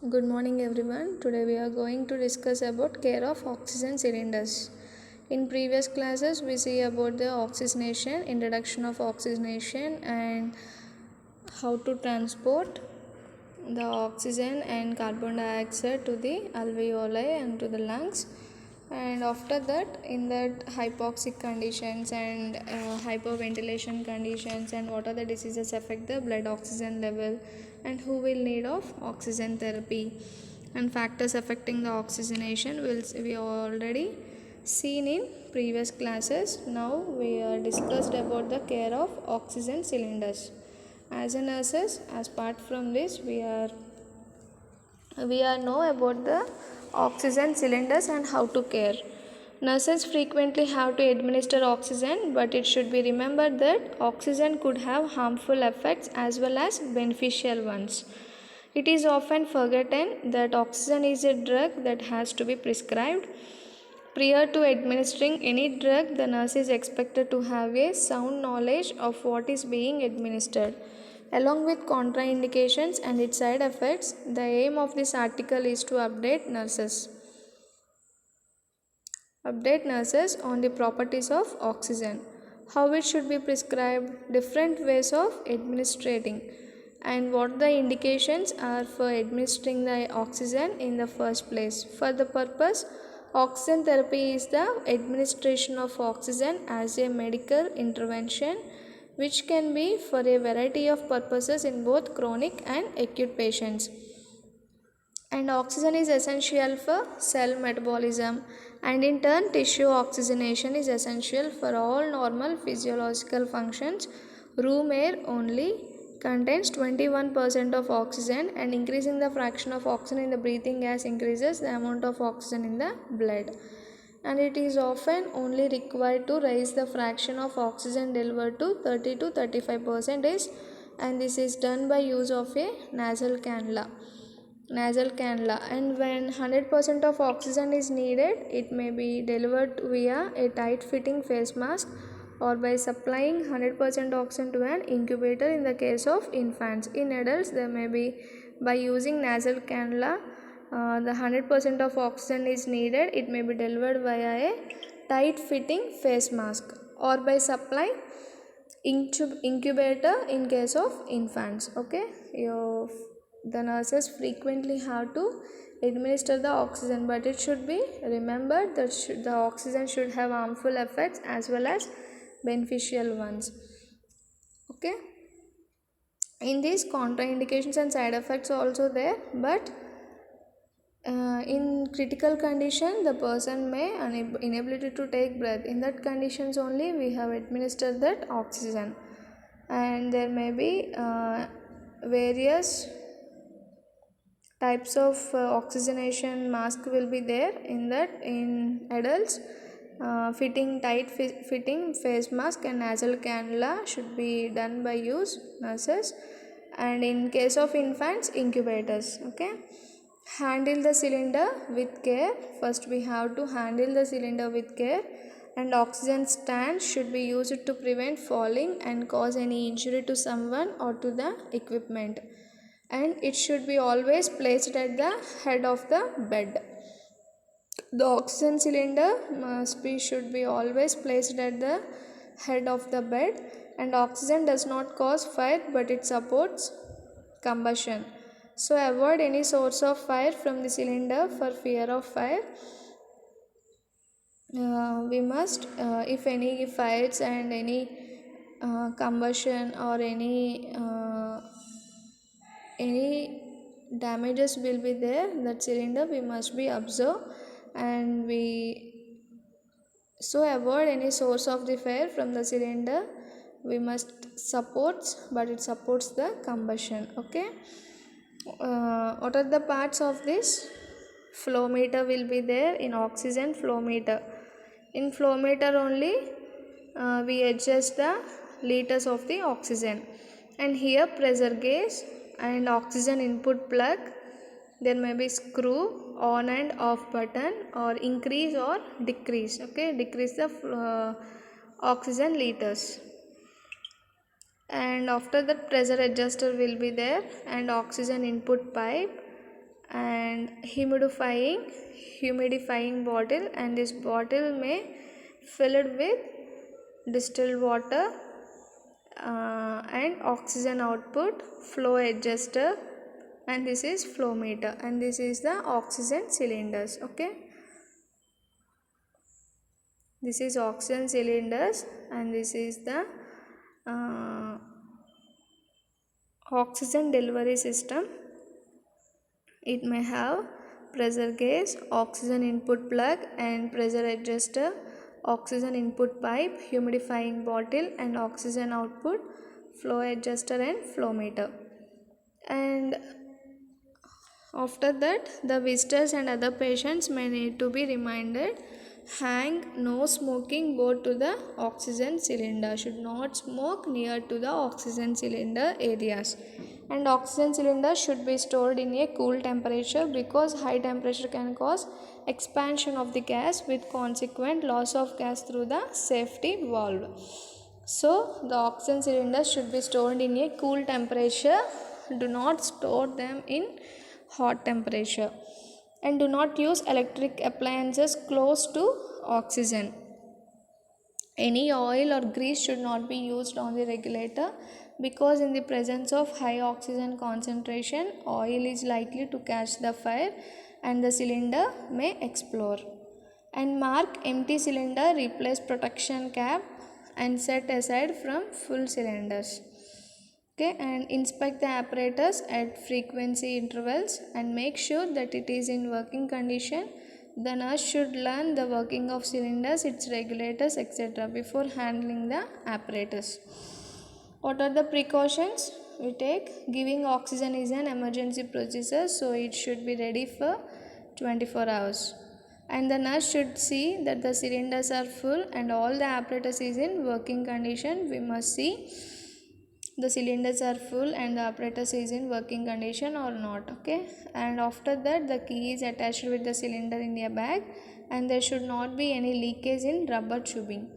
Good morning everyone. Today we are going to discuss about care of oxygen cylinders. In previous classes we see about the oxygenation, introduction of oxygenation and how to transport the oxygen and carbon dioxide to the alveoli and to the lungs. And after that, in that hypoxic conditions and hyperventilation conditions, and what are the diseases affect the blood oxygen level, and who will need of oxygen therapy, and factors affecting the oxygenation will we already seen in previous classes. Now we are discussed about the care of oxygen cylinders. As a nurses, as part from this, we are know about the oxygen cylinders and how to care. Nurses frequently have to administer oxygen, but it should be remembered that oxygen could have harmful effects as well as beneficial ones. It is often forgotten that oxygen is a drug that has to be prescribed. Prior to administering any drug, the nurse is expected to have a sound knowledge of what is being administered. Along with contraindications and its side effects, the aim of this article is to update nurses on the properties of oxygen, how it should be prescribed, different ways of administrating, and what the indications are for administering the oxygen in the first place. For the purpose, oxygen therapy is the administration of oxygen as a medical intervention which can be for a variety of purposes in both chronic and acute patients. And oxygen is essential for cell metabolism, and in turn tissue oxygenation is essential for all normal physiological functions. Room air only contains 21% of oxygen, and increasing the fraction of oxygen in the breathing gas increases the amount of oxygen in the blood, and it is often only required to raise the fraction of oxygen delivered to 30 to 35%, and this is done by use of a nasal cannula. And when 100% of oxygen is needed, it may be delivered via a tight fitting face mask or by supplying 100% oxygen to an incubator in the case of infants. In adults, there may be by using nasal cannula. The 100% of oxygen is needed, it may be delivered via a tight fitting face mask or by supply incubator in case of infants. Okay, the nurses frequently have to administer the oxygen, but it should be remembered that the oxygen should have harmful effects as well as beneficial ones. Okay, in these contraindications and side effects also there, but in critical condition the person may inability to take breath. In that conditions only we have administered that oxygen, and there may be various types of oxygenation mask will be there. In that, in adults, fitting face mask and nasal cannula should be done by use nurses, and in case of infants, incubators. Okay, handle the cylinder with care. First we have to handle the cylinder with care, and oxygen stand should be used to prevent falling and cause any injury to someone or to the equipment, and it should be always placed at the head of the bed. The oxygen cylinder should be always placed at the head of the bed, and oxygen does not cause fire but it supports combustion. So avoid any source of fire from the cylinder for fear of fire. We must, if any fires and any combustion or any damages will be there, that cylinder we must be observed, and we so avoid any source of the fire from the cylinder. We must supports, but it supports the combustion. Okay, what are the parts of this? Flow meter will be there in oxygen flow meter. In flow meter only we adjust the liters of the oxygen, and here pressure gauge and oxygen input plug. There may be screw on and off button or increase or decrease. Okay, decrease the oxygen liters, and after that pressure adjuster will be there, and oxygen input pipe and humidifying bottle, and this bottle may filled with distilled water and oxygen output, flow adjuster, and this is flow meter, and this is the oxygen cylinders. Okay, this is oxygen cylinders, and this is the uh, oxygen delivery system. It may have pressure gauge, oxygen input plug and pressure adjuster, oxygen input pipe, humidifying bottle, and oxygen output, flow adjuster, and flow meter. And after that, the visitors and other patients may need to be reminded, hang no smoking board to the oxygen cylinder. Should not smoke near to the oxygen cylinder areas. And oxygen cylinder should be stored in a cool temperature, because high temperature can cause expansion of the gas with consequent loss of gas through the safety valve. So the oxygen cylinders should be stored in a cool temperature. Do not store them in hot temperature, and do not use electric appliances close to oxygen. Any oil or grease should not be used on the regulator, because in the presence of high oxygen concentration, oil is likely to catch the fire and the cylinder may explode. And mark empty cylinder, replace protection cap and set aside from full cylinders. Okay, and inspect the apparatus at frequency intervals and make sure that it is in working condition. The nurse should learn the working of cylinders, its regulators, etc. before handling the apparatus. What are the precautions we take? Giving oxygen is an emergency procedure, so it should be ready for 24 hours. And the nurse should see that the cylinders are full and all the apparatus is in working condition. We must see the cylinders are full and the apparatus is in working condition or not. Okay, and after that, the key is attached with the cylinder in a bag, and there should not be any leakage in rubber tubing.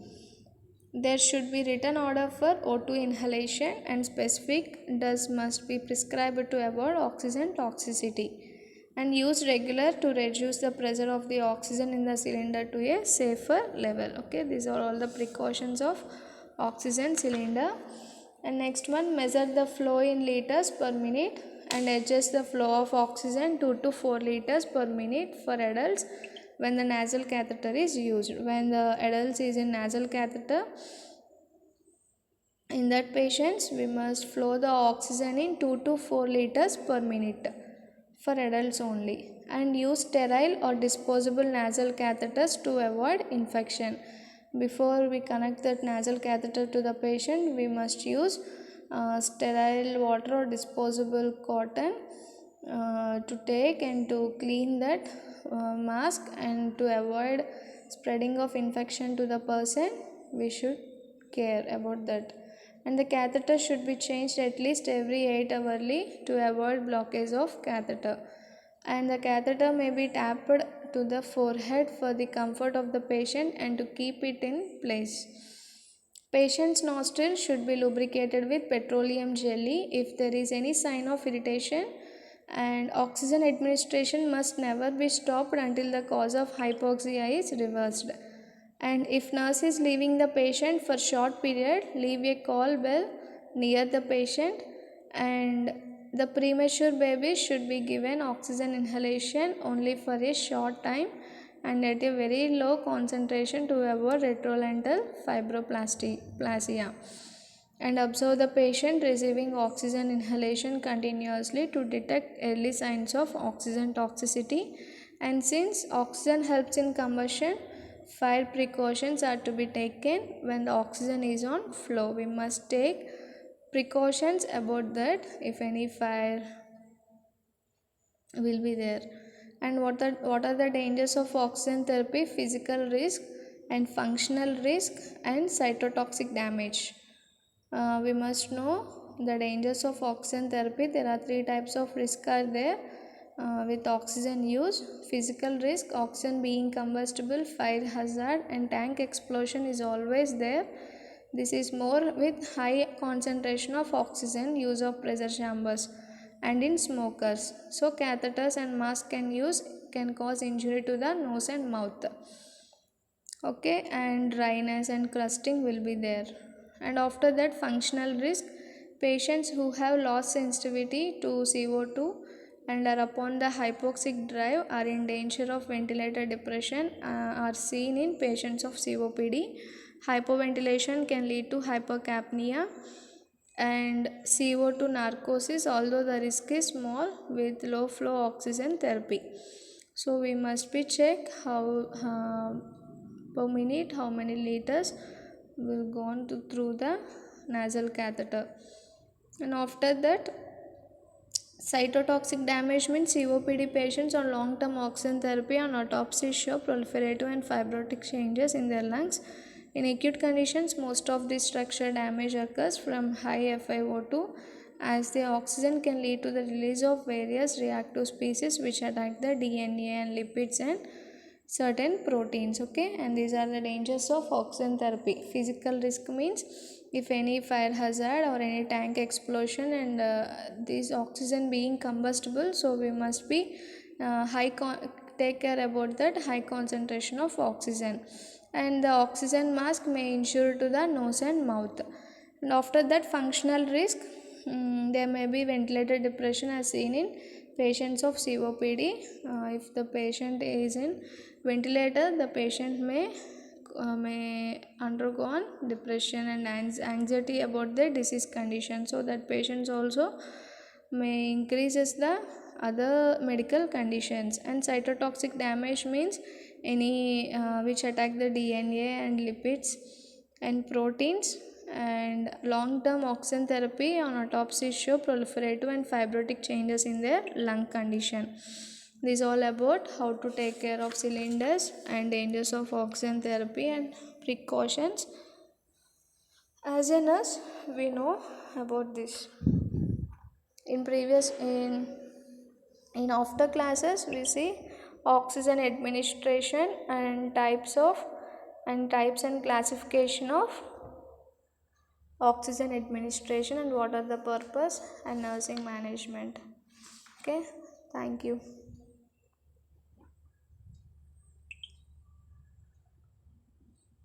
There should be written order for O2 inhalation, and specific dose must be prescribed to avoid oxygen toxicity, and used regular to reduce the pressure of the oxygen in the cylinder to a safer level. Okay, these are all the precautions of oxygen cylinder. And next one, measure the flow in liters per minute and adjust the flow of oxygen 2 to 4 liters per minute for adults when the nasal catheter is used. When the adults is in nasal catheter, in that patients we must flow the oxygen in 2 to 4 liters per minute for adults only, and use sterile or disposable nasal catheters to avoid infection. Before we connect that nasal catheter to the patient, we must use sterile water or disposable cotton to take and to clean that mask, and to avoid spreading of infection to the person. We should care about that. And the catheter should be changed at least every 8 hourly to avoid blockage of catheter. And the catheter may be tapped to the forehead for the comfort of the patient and to keep it in place. Patient's nostril should be lubricated with petroleum jelly if there is any sign of irritation, and oxygen administration must never be stopped until the cause of hypoxia is reversed. And if nurse is leaving the patient for short period, leave a call bell near the patient. And the premature baby should be given oxygen inhalation only for a short time and at a very low concentration to avoid retrolental fibroplasia. And observe the patient receiving oxygen inhalation continuously to detect early signs of oxygen toxicity. And since oxygen helps in combustion, fire precautions are to be taken when the oxygen is on flow. We must take precautions about that if any fire will be there. And what are the dangers of oxygen therapy? Physical risk and functional risk and cytotoxic damage. We must know the dangers of oxygen therapy. There are 3 types of risk are there with oxygen use. Physical risk, oxygen being combustible, fire hazard and tank explosion is always there. This is more with high concentration of oxygen, use of pressure chambers. and in smokers. So catheters and masks can cause injury to the nose and mouth. Okay, and dryness and crusting will be there. And after that, functional risk, patients who have lost sensitivity to CO2 and are upon the hypoxic drive are in danger of ventilator depression, are seen in patients of COPD. Hypoventilation can lead to hypercapnia and CO2 narcosis, although the risk is small with low flow oxygen therapy. So we must be check how per minute how many liters will go on through the nasal catheter. And after that, cytotoxic damage means COPD patients on long-term oxygen therapy on autopsy show proliferative and fibrotic changes in their lungs. In acute conditions, most of this structure damage occurs from high FiO2, as the oxygen can lead to the release of various reactive species which attack the DNA and lipids and certain proteins. Okay, and these are the dangers of oxygen therapy. Physical risk means if any fire hazard or any tank explosion and this oxygen being combustible, so we must be take care about that high concentration of oxygen. And the oxygen mask may injure to the nose and mouth. And after that, functional risk, there may be ventilator depression as seen in patients of COPD. If the patient is in ventilator, the patient may undergo depression and anxiety about their disease condition, so that patients also may increases the other medical conditions. And cytotoxic damage means any which attack the DNA and lipids and proteins. And long-term oxygen therapy on autopsy show proliferative and fibrotic changes in their lung condition. This is all about how to take care of cylinders and dangers of oxygen therapy and precautions. As a nurse, we know about this. In after classes, we see oxygen administration and types and classification of oxygen administration and what are the purpose and nursing management. Okay, thank you.